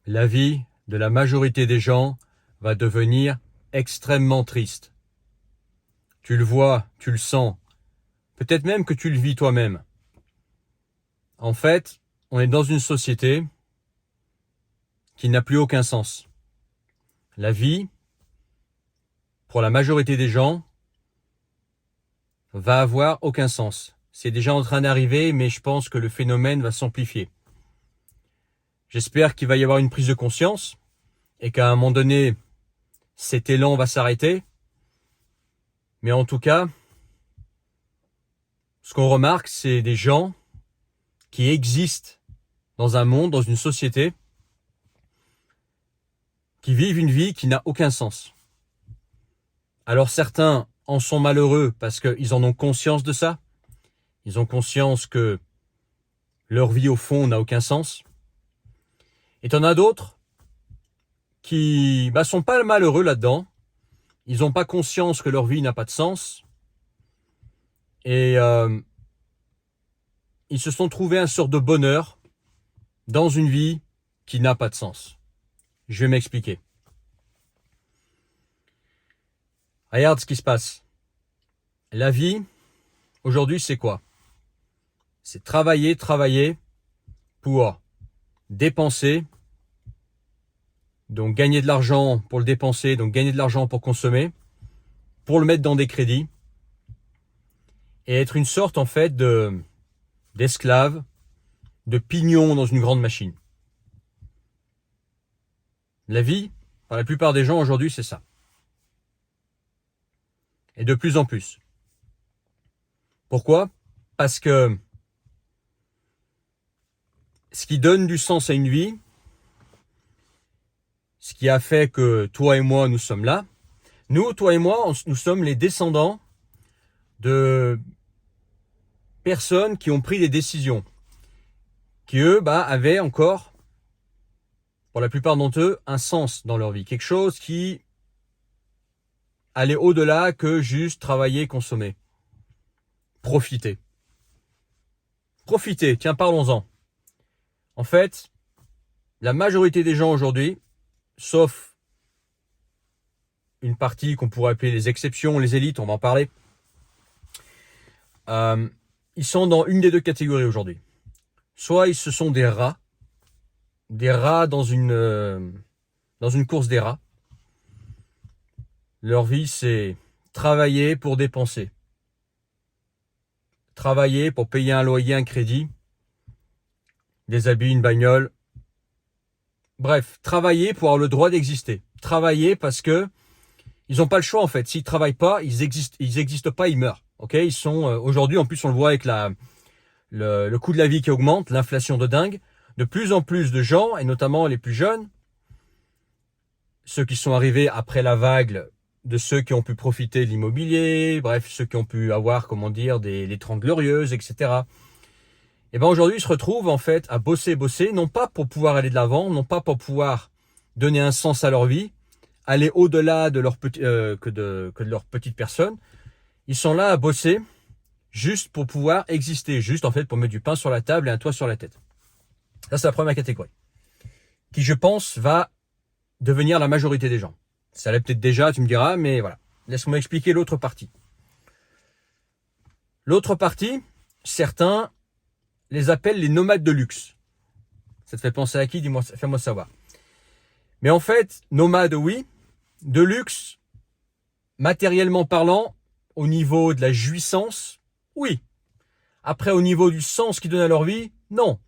la vie de la majorité des gens va devenir extrêmement triste. Tu le vois, tu le sens, peut-être même que tu le vis toi-même. En fait, on est dans une société qui n'a plus aucun sens. La vie, pour la majorité des gens, va avoir aucun sens. C'est déjà en train d'arriver, mais je pense que le phénomène va s'amplifier. J'espère qu'il va y avoir une prise de conscience et qu'à un moment donné, cet élan va s'arrêter. Mais en tout cas, ce qu'on remarque, c'est des gens qui existent dans un monde, dans une société, qui vivent une vie qui n'a aucun sens. Alors certains en sont malheureux parce qu'ils en ont conscience de ça. Ils ont conscience que leur vie au fond n'a aucun sens. Et t'en as d'autres qui sont pas malheureux là-dedans. Ils n'ont pas conscience que leur vie n'a pas de sens. Et ils se sont trouvés un sort de bonheur dans une vie qui n'a pas de sens. Je vais m'expliquer. Regarde ce qui se passe. La vie, aujourd'hui, c'est quoi? C'est travailler pour dépenser, donc gagner de l'argent pour le dépenser, donc gagner de l'argent pour consommer, pour le mettre dans des crédits, et être une sorte en fait d'esclave, de pignon dans une grande machine. La vie, pour la plupart des gens aujourd'hui, c'est ça. Et de plus en plus. Pourquoi? Parce que ce qui donne du sens à une vie, ce qui a fait que toi et moi, nous sommes là, nous, toi et moi, nous sommes les descendants de personnes qui ont pris des décisions, qui eux, avaient encore, pour la plupart d'entre eux, un sens dans leur vie, quelque chose qui allait au-delà que juste travailler, consommer. Profiter. Profiter, tiens, parlons-en. En fait, la majorité des gens aujourd'hui, sauf une partie qu'on pourrait appeler les exceptions, les élites, on va en parler, ils sont dans une des deux catégories aujourd'hui. Soit ils se sont des rats dans une course des rats. Leur vie, c'est travailler pour dépenser. Travailler pour payer un loyer, un crédit, des habits, une bagnole. Bref, travailler pour avoir le droit d'exister. Travailler parce que ils n'ont pas le choix en fait. S'ils travaillent pas, ils existent pas, ils meurent. Ok, ils sont aujourd'hui, en plus on le voit avec le coût de la vie qui augmente, l'inflation de dingue. De plus en plus de gens, et notamment les plus jeunes, ceux qui sont arrivés après la vague de ceux qui ont pu profiter de l'immobilier, bref, ceux qui ont pu avoir, les 30 glorieuses, etc. Et aujourd'hui, ils se retrouvent en fait à bosser, non pas pour pouvoir aller de l'avant, non pas pour pouvoir donner un sens à leur vie, aller au-delà de leur que de leur petite personne. Ils sont là à bosser juste pour pouvoir exister, juste en fait pour mettre du pain sur la table et un toit sur la tête. Ça, c'est la première catégorie, qui je pense va devenir la majorité des gens. Ça l'est peut-être déjà, tu me diras, mais voilà. Laisse-moi expliquer l'autre partie. L'autre partie, certains les appellent les nomades de luxe. Ça te fait penser à qui? Dis-moi, fais-moi savoir. Mais en fait, nomades, oui. De luxe, matériellement parlant, au niveau de la jouissance, oui. Après, au niveau du sens qu'ils donnent à leur vie, non.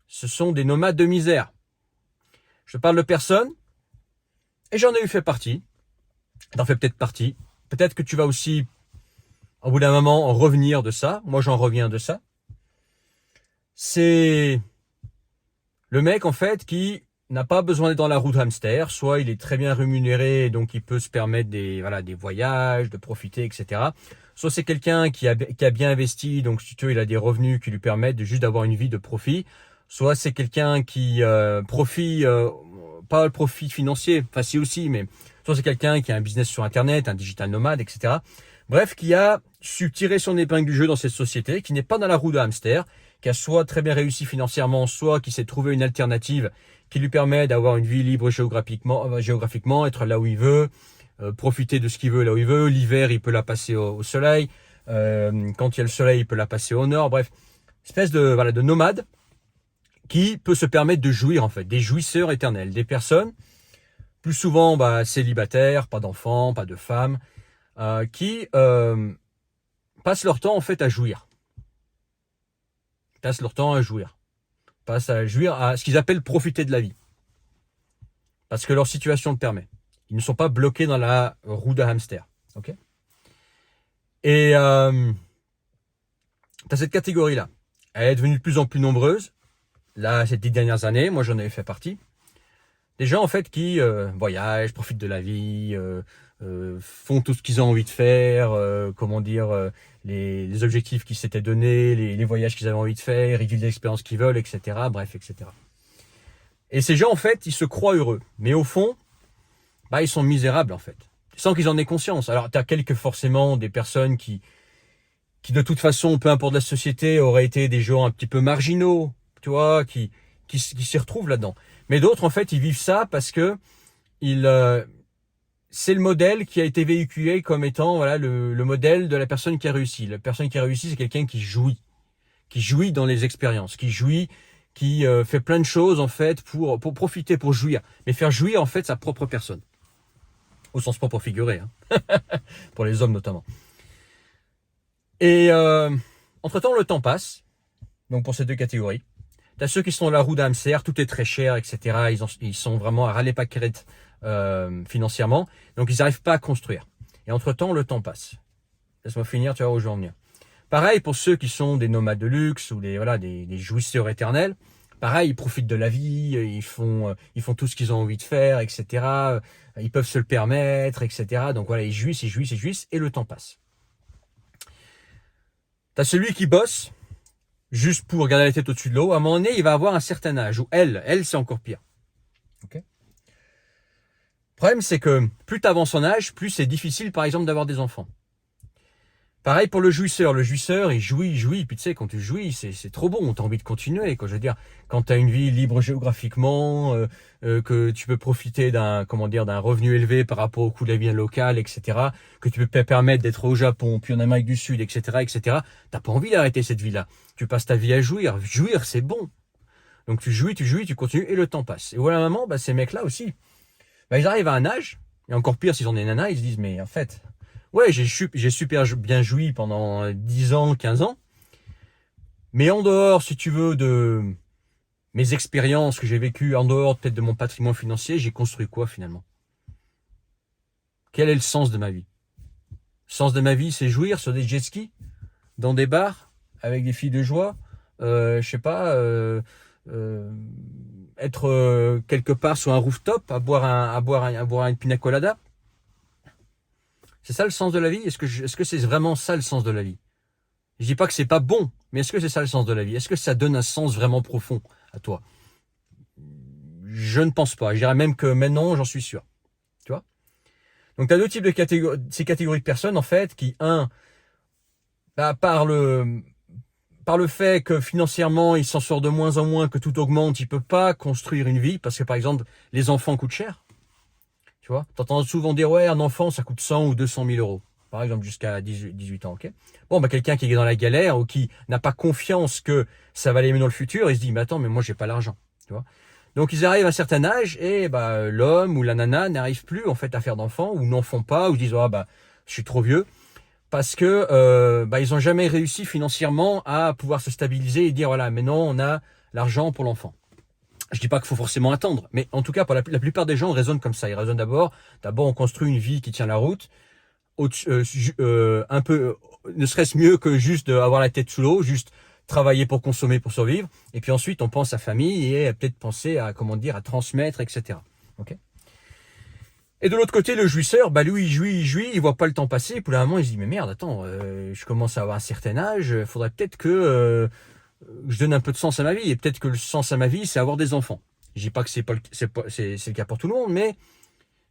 Ce sont des nomades de misère. Je parle de personnes, et j'en ai eu fait partie. T'en fais peut-être partie. Peut-être que tu vas aussi, au bout d'un moment, revenir de ça. Moi, j'en reviens de ça. C'est le mec, en fait, qui n'a pas besoin d'être dans la roue de hamster. Soit il est très bien rémunéré, donc il peut se permettre des voyages, de profiter, etc. Soit c'est quelqu'un qui a bien investi, donc si tu veux, il a des revenus qui lui permettent juste d'avoir une vie de profit. Soit c'est quelqu'un qui profite, pas le profit financier, enfin si aussi, mais soit c'est quelqu'un qui a un business sur Internet, un digital nomade, etc. Bref, qui a su tirer son épingle du jeu dans cette société, qui n'est pas dans la roue de hamster, qui a soit très bien réussi financièrement, soit qui s'est trouvé une alternative qui lui permet d'avoir une vie libre géographiquement, être là où il veut, profiter de ce qu'il veut là où il veut. L'hiver, il peut la passer au soleil. Quand il y a le soleil, il peut la passer au nord. Bref, espèce de nomade qui peut se permettre de jouir en fait, des jouisseurs éternels, des personnes plus souvent célibataires, pas d'enfants, pas de femmes, qui passent leur temps en fait à jouir. Passent leur temps à jouir. Passent à jouir à ce qu'ils appellent profiter de la vie. Parce que leur situation le permet. Ils ne sont pas bloqués dans la roue de hamster. Okay, et tu as cette catégorie-là. Elle est devenue de plus en plus nombreuse. Là, ces 10 dernières années, moi j'en avais fait partie. Des gens en fait qui voyagent, profitent de la vie, font tout ce qu'ils ont envie de faire, les objectifs qu'ils s'étaient donnés, les voyages qu'ils avaient envie de faire, ils vivent l'expérience qu'ils veulent, etc. Bref, etc. Et ces gens en fait, ils se croient heureux, mais au fond, ils sont misérables en fait, sans qu'ils en aient conscience. Alors tu as forcément des personnes qui de toute façon, peu importe la société, auraient été des gens un petit peu marginaux, tu vois, qui s'y retrouvent là-dedans. Mais d'autres, en fait, ils vivent ça parce que c'est le modèle qui a été véhiculé comme étant le modèle de la personne qui a réussi. La personne qui a réussi, c'est quelqu'un qui jouit dans les expériences, qui jouit, qui fait plein de choses en fait pour profiter, pour jouir, mais faire jouir en fait sa propre personne, au sens propre figuré, hein. Pour les hommes notamment. Et entre-temps, le temps passe. Donc pour ces deux catégories. T'as ceux qui sont dans la roue d'hamster, tout est très cher, etc. Ils sont vraiment à râler pas crête financièrement. Donc ils n'arrivent pas à construire. Et entre-temps, le temps passe. Laisse-moi finir, tu vois où je veux en venir. Pareil pour ceux qui sont des nomades de luxe ou des jouisseurs éternels. Pareil, ils profitent de la vie, ils font tout ce qu'ils ont envie de faire, etc. Ils peuvent se le permettre, etc. Donc voilà, ils jouissent, et le temps passe. T'as celui qui bosse juste pour garder la tête au-dessus de l'eau. À un moment donné, il va avoir un certain âge. Ou elle c'est encore pire. Okay. Le problème, c'est que plus tu avances en âge, plus c'est difficile, par exemple, d'avoir des enfants. Pareil pour le jouisseur. Le jouisseur, il jouit. Puis tu sais, quand tu jouis, c'est trop bon. T'as envie de continuer. Quoi. Je veux dire, quand tu as une vie libre géographiquement, que tu peux profiter d'un revenu élevé par rapport au coût de la vie locale, etc., que tu peux permettre d'être au Japon, puis en Amérique du Sud, etc., t'as pas envie d'arrêter cette vie-là. Tu passes ta vie à jouir. Jouir, c'est bon. Donc tu jouis, tu continues, et le temps passe. Et voilà, maman, ces mecs-là aussi, ils arrivent à un âge, et encore pire s'ils ont des nanas, ils se disent, mais en fait, ouais, j'ai super bien joui pendant 10 ans, 15 ans. Mais en dehors, si tu veux, de mes expériences que j'ai vécues, en dehors peut-être de mon patrimoine financier, j'ai construit quoi finalement? Quel est le sens de ma vie? Le sens de ma vie, c'est jouir sur des jet skis, dans des bars, avec des filles de joie, être quelque part sur un rooftop, à boire une pina colada. C'est ça le sens de la vie? Est-ce que c'est vraiment ça le sens de la vie? Je dis pas que c'est pas bon, mais est-ce que c'est ça le sens de la vie? Est-ce que ça donne un sens vraiment profond à toi? Je ne pense pas. Je dirais même que maintenant, j'en suis sûr. Tu vois? Donc tu as deux types de ces catégories de personnes en fait qui, par le fait que financièrement, il s'en sort de moins en moins, que tout augmente, il peut pas construire une vie parce que par exemple, les enfants coûtent cher. Tu vois, t'entends souvent dire, ouais, un enfant, ça coûte 100 ou 200 000 euros. Par exemple, jusqu'à 18 ans, ok? Bon, quelqu'un qui est dans la galère ou qui n'a pas confiance que ça va aller mieux dans le futur, il se dit, mais attends, mais moi, j'ai pas l'argent. Tu vois? Donc, ils arrivent à un certain âge et, l'homme ou la nana n'arrive plus, en fait, à faire d'enfants ou n'en font pas ou disent, je suis trop vieux. Parce que, ils ont jamais réussi financièrement à pouvoir se stabiliser et dire, voilà, maintenant, on a l'argent pour l'enfant. Je dis pas qu'il faut forcément attendre, mais en tout cas, pour la plupart des gens, on raisonne comme ça. Ils raisonnent d'abord, on construit une vie qui tient la route, un peu, ne serait-ce mieux que juste avoir la tête sous l'eau, juste travailler pour consommer, pour survivre, et puis ensuite on pense à famille et peut-être penser à à transmettre, etc. Ok. Et de l'autre côté, le jouisseur, lui, il jouit, il voit pas le temps passer, et puis à un moment, il se dit, mais merde, attends, je commence à avoir un certain âge, faudrait peut-être que je donne un peu de sens à ma vie, et peut-être que le sens à ma vie, c'est avoir des enfants. Je dis pas que c'est le cas pour tout le monde, mais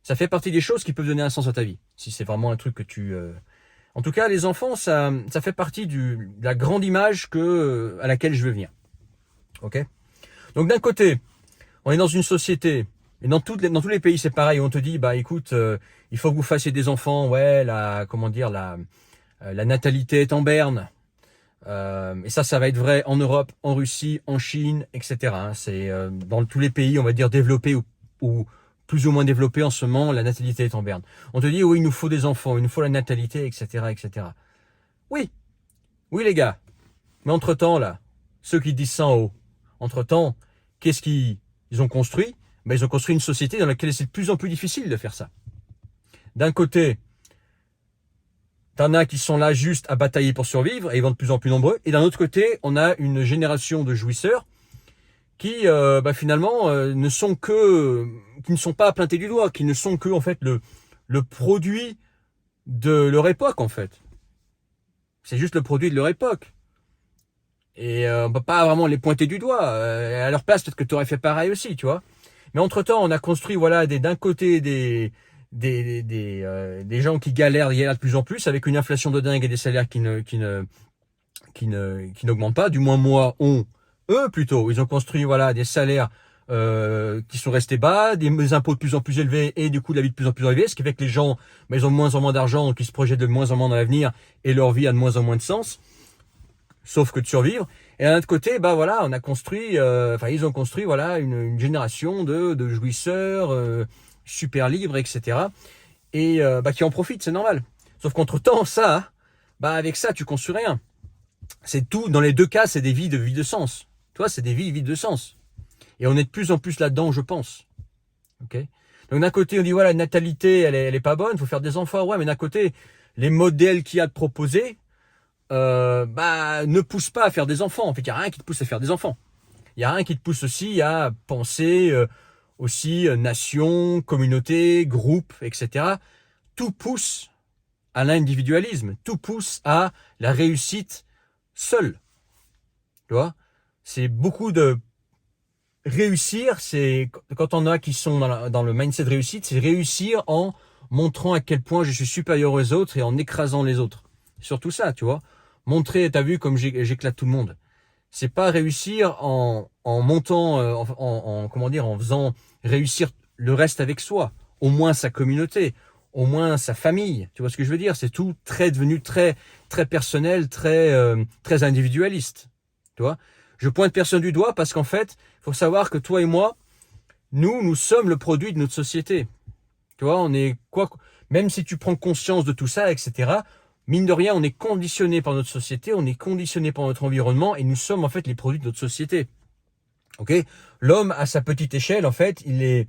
ça fait partie des choses qui peuvent donner un sens à ta vie. Si c'est vraiment un truc que tu En tout cas, les enfants, ça fait partie de la grande image à laquelle je veux venir. Ok. Donc d'un côté, on est dans une société, et dans tous les pays c'est pareil, on te dit, bah écoute, il faut que vous fassiez des enfants, ouais, la natalité est en berne. Et ça va être vrai en Europe, en Russie, en Chine, etc. hein. C'est dans tous les pays, on va dire, développés ou plus ou moins développés en ce moment, la natalité est en berne. On te dit, oui, il nous faut des enfants, il nous faut la natalité, etc., etc. Oui, oui les gars, mais entre-temps, là, ceux qui disent ça en haut, entre-temps, qu'est-ce qu'ils ont construit? Ben, ils ont construit une société dans laquelle c'est de plus en plus difficile de faire ça. D'un côté, t'en as qui sont là juste à batailler pour survivre et ils vont de plus en plus nombreux. Et d'un autre côté, on a une génération de jouisseurs qui, finalement, qui ne sont pas à planter du doigt, qui ne sont que en fait le produit de leur époque en fait. C'est juste le produit de leur époque. Et on peut pas vraiment les pointer du doigt. À leur place, peut-être que tu aurais fait pareil aussi, tu vois. Mais entre-temps, on a construit voilà d'un côté des gens qui galèrent de plus en plus avec une inflation de dingue et des salaires qui n'augmentent pas. Du moins eux plutôt, ils ont construit voilà des salaires qui sont restés bas, des impôts de plus en plus élevés et du coup de la vie de plus en plus élevée, ce qui fait que les gens ils ont de moins en moins d'argent, donc ils se projettent de moins en moins dans l'avenir et leur vie a de moins en moins de sens, sauf que de survivre. Et d'un autre côté, on a construit, ils ont construit voilà une génération de jouisseurs super libres, etc. Et qui en profitent, c'est normal. Sauf qu'entre-temps, avec ça, tu construis rien. C'est tout, dans les deux cas, c'est des vies de sens. Toi, c'est des vies vides de sens. Et on est de plus en plus là-dedans, je pense. Ok. Donc d'un côté, on dit voilà, la natalité, elle est pas bonne, il faut faire des enfants, ouais, mais d'un côté, les modèles qu'il y a de proposer, ne poussent pas à faire des enfants. En fait, il n'y a rien qui te pousse à faire des enfants. Il n'y a rien qui te pousse aussi à penser aussi nation, communauté, groupe, etc. Tout pousse à l'individualisme, tout pousse à la réussite seule. Tu vois, c'est beaucoup de réussir, c'est quand on a qui sont dans le mindset de réussite, c'est réussir en montrant à quel point je suis supérieur aux autres et en écrasant les autres. Surtout ça, tu vois. Montrer, t'as vu comme j'éclate tout le monde. C'est pas réussir en montant, en faisant réussir le reste avec soi, au moins sa communauté, au moins sa famille. Tu vois ce que je veux dire? C'est tout devenu très très personnel, très individualiste. Tu vois? Je pointe personne du doigt parce qu'en fait, il faut savoir que toi et moi, nous sommes le produit de notre société. Tu vois, on est même si tu prends conscience de tout ça, etc. Mine de rien, on est conditionné par notre société, on est conditionné par notre environnement et nous sommes en fait les produits de notre société. Ok? L'homme à sa petite échelle, en fait, il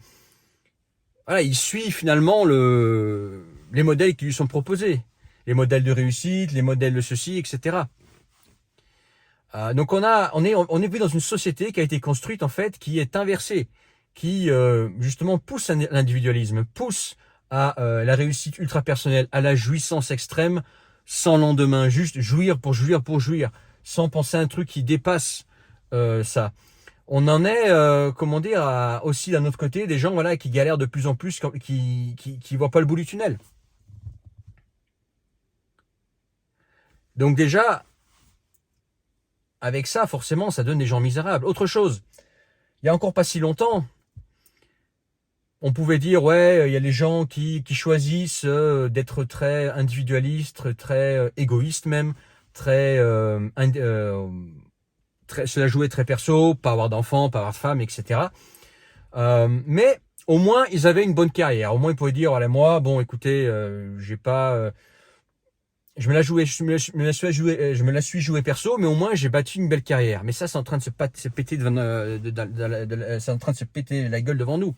suit finalement les modèles qui lui sont proposés, les modèles de réussite, les modèles de ceci, etc. Donc on est vu dans une société qui a été construite en fait, qui est inversée, qui justement pousse à l'individualisme, pousse à la réussite ultra personnelle, à la jouissance extrême, sans lendemain, juste jouir, sans penser à un truc qui dépasse ça. On en est, aussi d'un autre côté, des gens voilà qui galèrent de plus en plus, qui voient pas le bout du tunnel. Donc déjà, avec ça, forcément, ça donne des gens misérables. Autre chose, il y a encore pas si longtemps, on pouvait dire, ouais, il y a les gens qui choisissent d'être très individualistes, très égoïstes même, se la jouer très perso, pas avoir d'enfants, pas avoir de femmes, etc. Mais au moins, ils avaient une bonne carrière. Au moins, ils pouvaient dire, voilà, moi, bon, écoutez, j'ai pas... je me la suis joué perso, mais au moins j'ai bâti une belle carrière. Mais ça, c'est en train de se péter c'est en train de se péter la gueule devant nous.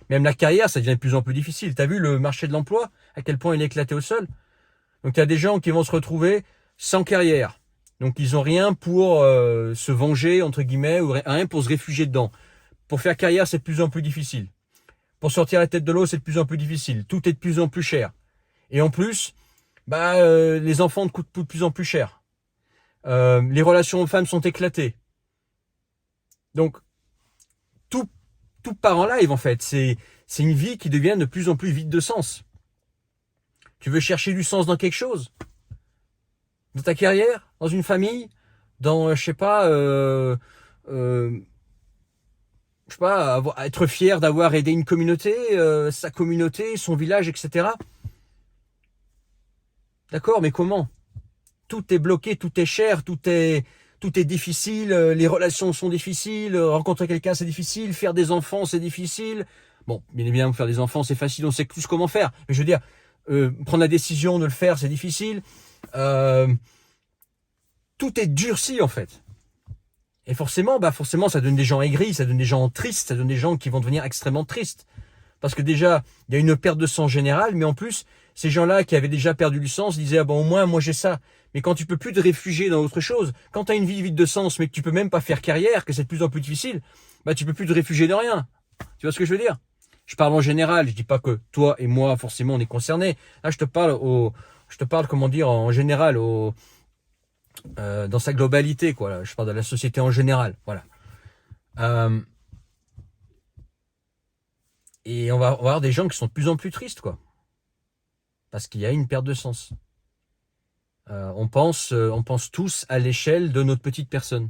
Même la carrière, ça devient de plus en plus difficile. T'as vu le marché de l'emploi, à quel point il est éclaté au sol? Donc t'as des gens qui vont se retrouver sans carrière. Donc ils ont rien pour se venger, entre guillemets, ou rien pour se réfugier dedans. Pour faire carrière, c'est de plus en plus difficile. Pour sortir la tête de l'eau, c'est de plus en plus difficile. Tout est de plus en plus cher. Et en plus, les enfants coûtent de plus en plus cher. Les relations hommes-femmes sont éclatées. Donc, tout part en live, en fait. C'est une vie qui devient de plus en plus vide de sens. Tu veux chercher du sens dans quelque chose? Dans ta carrière, dans une famille, dans, je sais pas, euh, être fier d'avoir aidé une communauté, sa communauté, son village, etc. D'accord, mais comment? Tout est bloqué, tout est cher, tout est difficile, les relations sont difficiles, rencontrer quelqu'un c'est difficile, faire des enfants c'est difficile. Bon, bien évidemment, faire des enfants c'est facile, on sait tous comment faire. Mais je veux dire, prendre la décision de le faire c'est difficile. Euh, Tout est durci en fait. Et forcément, ça donne des gens aigris, ça donne des gens tristes, ça donne des gens qui vont devenir extrêmement tristes. Parce que déjà, il y a une perte de sang générale, mais en plus, ces gens-là qui avaient déjà perdu du sens disaient, ah bon, au moins, moi j'ai ça. Mais quand tu peux plus te réfugier dans autre chose, quand tu as une vie vide de sens, mais que tu peux même pas faire carrière, que c'est de plus en plus difficile, bah tu peux plus te réfugier de rien. Tu vois ce que je veux dire? Je parle en général, je dis pas que toi et moi, forcément, on est concernés. Là, je te parle, comment dire, en général, dans sa globalité, quoi. Là. Je parle de la société en général, voilà. Euh, et on va avoir des gens qui sont de plus en plus tristes, quoi. Parce qu'il y a une perte de sens. On pense tous à l'échelle de notre petite personne.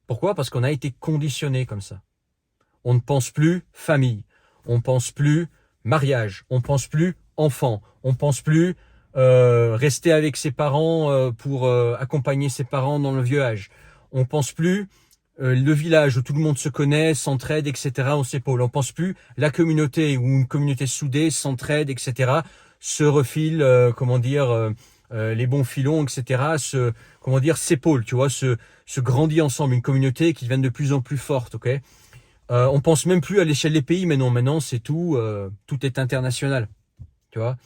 Pourquoi? Parce qu'on a été conditionné comme ça. On ne pense plus famille, on pense plus mariage, on pense plus enfant, on pense plus rester avec ses parents pour accompagner ses parents dans le vieux âge. On pense plus le village où tout le monde se connaît, s'entraide, etc. On s'épaule. On pense plus la communauté où une communauté soudée s'entraide, etc. Se refile, les bons filons, etc. Comment dire, s'épaule, tu vois, se grandit ensemble, une communauté qui devient de plus en plus forte, ok. On pense même plus à l'échelle des pays, mais non, maintenant c'est tout, tout est international, tu vois.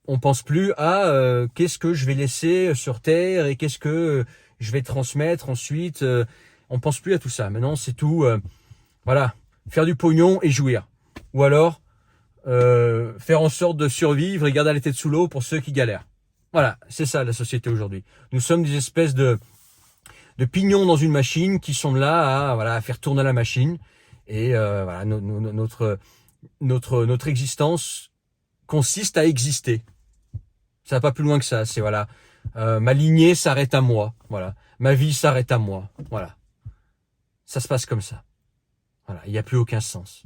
On pense plus à qu'est-ce que je vais laisser sur Terre et qu'est-ce que je vais transmettre ensuite. On pense plus à tout ça. Maintenant, c'est tout, voilà, faire du pognon et jouir. Ou alors, faire en sorte de survivre et garder la tête sous l'eau pour ceux qui galèrent. Voilà, c'est ça la société aujourd'hui. Nous sommes des espèces de pignons dans une machine qui sont là à faire tourner la machine. Et voilà, notre existence consiste à exister. Ça va pas plus loin que ça. C'est voilà, ma lignée s'arrête à moi. Voilà, ma vie s'arrête à moi. Voilà, ça se passe comme ça. Voilà, il n'y a plus aucun sens.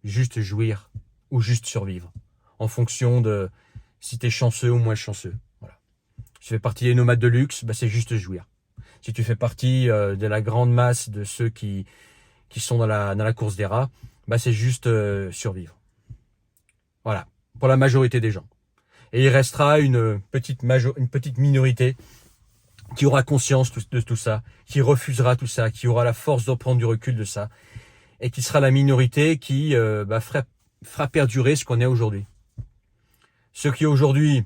Juste jouir ou juste survivre, en fonction de si t'es chanceux ou moins chanceux. Voilà. Si tu fais partie des nomades de luxe, bah c'est juste jouir. Si tu fais partie de la grande masse de ceux qui sont dans la course des rats, bah c'est juste survivre. Voilà, pour la majorité des gens. Et il restera une petite minorité qui aura conscience de tout ça, qui refusera tout ça, qui aura la force de prendre du recul de ça, et qui sera la minorité qui fera perdurer ce qu'on est aujourd'hui. Ceux qui aujourd'hui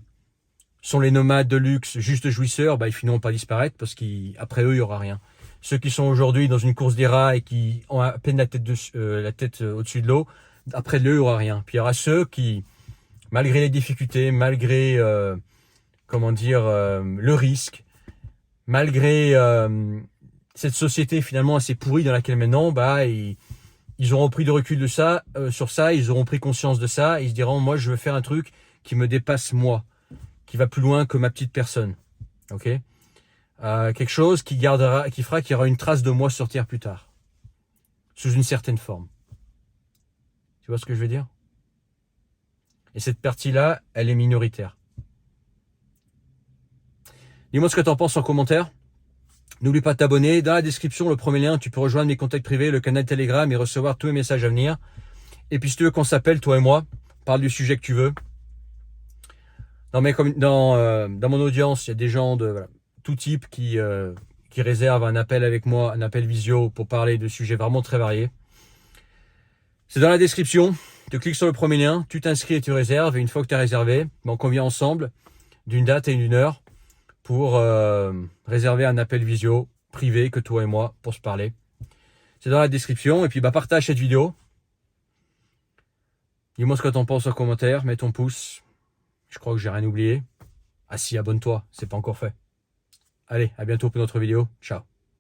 sont les nomades de luxe, juste jouisseurs, bah, ils finiront par disparaître parce qu'après eux, il n'y aura rien. Ceux qui sont aujourd'hui dans une course des rats et qui ont à peine la tête au-dessus de l'eau, après eux, il n'y aura rien. Puis il y aura ceux qui, malgré les difficultés, malgré le risque, malgré cette société finalement assez pourrie dans laquelle maintenant, bah ils auront pris de recul de ça, sur ça, ils auront pris conscience de ça, et ils se diront moi je veux faire un truc qui me dépasse moi, qui va plus loin que ma petite personne, ok. Quelque chose qui fera qu'il y aura une trace de moi sur Terre plus tard, sous une certaine forme. Tu vois ce que je veux dire? Et cette partie-là, elle est minoritaire. Dis-moi ce que tu en penses en commentaire. N'oublie pas de t'abonner. Dans la description, le premier lien, tu peux rejoindre mes contacts privés, le canal Telegram et recevoir tous mes messages à venir. Et puis si tu veux qu'on s'appelle, toi et moi, parle du sujet que tu veux. Dans mon audience, il y a des gens de tout type qui réservent un appel avec moi, un appel visio pour parler de sujets vraiment très variés. C'est dans la description. Tu cliques sur le premier lien, tu t'inscris et tu réserves. Et une fois que tu as réservé, on convient ensemble d'une date et d'une heure pour réserver un appel visio privé que toi et moi pour se parler. C'est dans la description. Et puis partage cette vidéo. Dis-moi ce que tu en penses en commentaire. Mets ton pouce. Je crois que j'ai rien oublié. Ah si, abonne-toi, c'est pas encore fait. Allez, à bientôt pour notre vidéo. Ciao.